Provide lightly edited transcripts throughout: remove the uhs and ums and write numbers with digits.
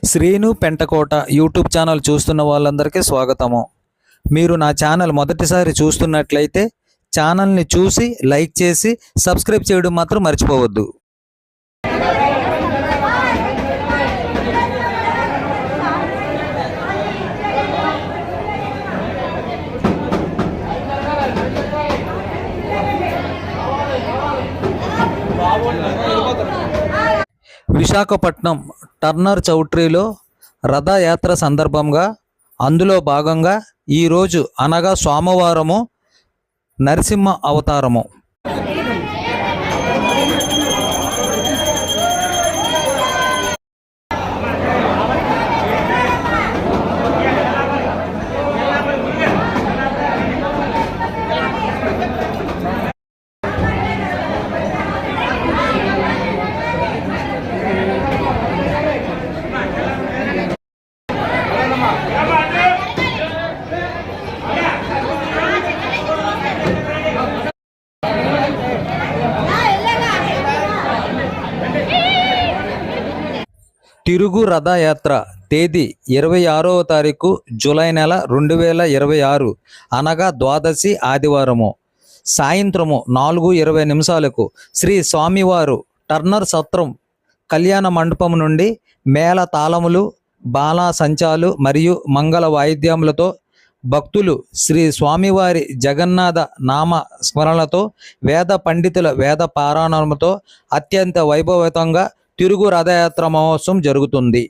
Srinu Pentakota YouTube channel చూస్తున్న వాళ్ళందరికీ స్వాగతము. మీరు నా ఛానల్ మొదటిసారి చూస్తున్నట్లయితే ఛానల్ని చూసి లైక్ చేసి సబ్స్క్రైబ్ చేయడం మాత్రం మర్చిపోవద్దు. విశాఖపట్నం టర్నర్ చౌట్రీలో రథయాత్ర సందర్భంగా అందులో భాగంగా ఈరోజు అనగా సోమవారము నరసింహ అవతారము. తిరుగు రథయాత్ర తేదీ 26వ తారీఖు జూలై నెల 2026 అనగా ద్వాదశి ఆదివారము సాయంత్రము 4:20 శ్రీ స్వామివారు టర్నర్ సత్రం కళ్యాణ మండపం నుండి మేళ తాళములు బాలా సంచాలు మరియు మంగళ వాయిద్యములతో భక్తులు శ్రీ స్వామివారి జగన్నాథ నామ స్మరణలతో వేద పండితుల వేద పారాయణముతో అత్యంత వైభవతంగా తిరుగు రథయాత్ర మహోత్సవం జరుగుతుంది.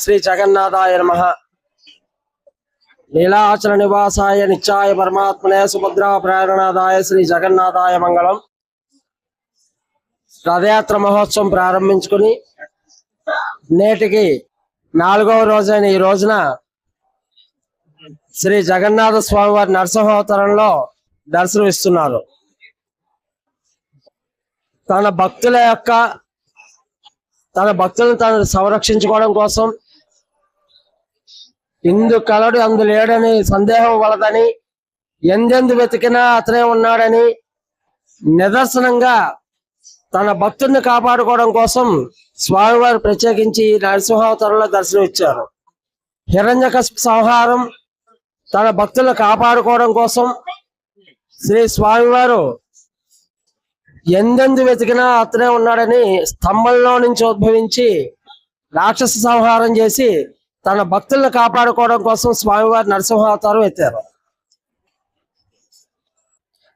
శ్రీ జగన్నాథాయ నమః. లీలాచల నివాసాయ నిత్యాయ పరమాత్మనే సుభద్రా ప్రేరణాదాయ శ్రీ జగన్నాథాయ మంగళం. రథయాత్ర మహోత్సవం ప్రారంభించుకుని నేటికి 4వ రోజైన ఈ రోజున శ్రీ జగన్నాథ స్వామి వారి నరసింహావతారంలో దర్శనమిస్తున్నారు. తన భక్తులను తాను సంరక్షించుకోవడం కోసం ఇందు కలడు అందు లేడని సందేహం వలదని ఎందెందు వెతికినా అతనే ఉన్నాడని నిదర్శనంగా తన భక్తుల్ని కాపాడుకోవడం కోసం స్వామివారు ప్రత్యేకించి నరసింహావతారంలో దర్శనం ఇచ్చారు. హిరణ్యకశిప సంహారం తన భక్తులను కాపాడుకోవడం కోసం శ్రీ స్వామివారు ఎందెందు వెతికినా అతనే ఉన్నాడని స్తంభంలో నుంచి ఉద్భవించి రాక్షస సంహారం చేసి తన భక్తులను కాపాడుకోవడం కోసం స్వామివారి నరసింహావతారం ఎత్తారు.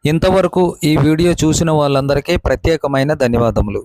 ఇంతవరకు ఈ వీడియో చూసిన వాళ్ళందరికీ ప్రత్యేకమైన ధన్యవాదములు.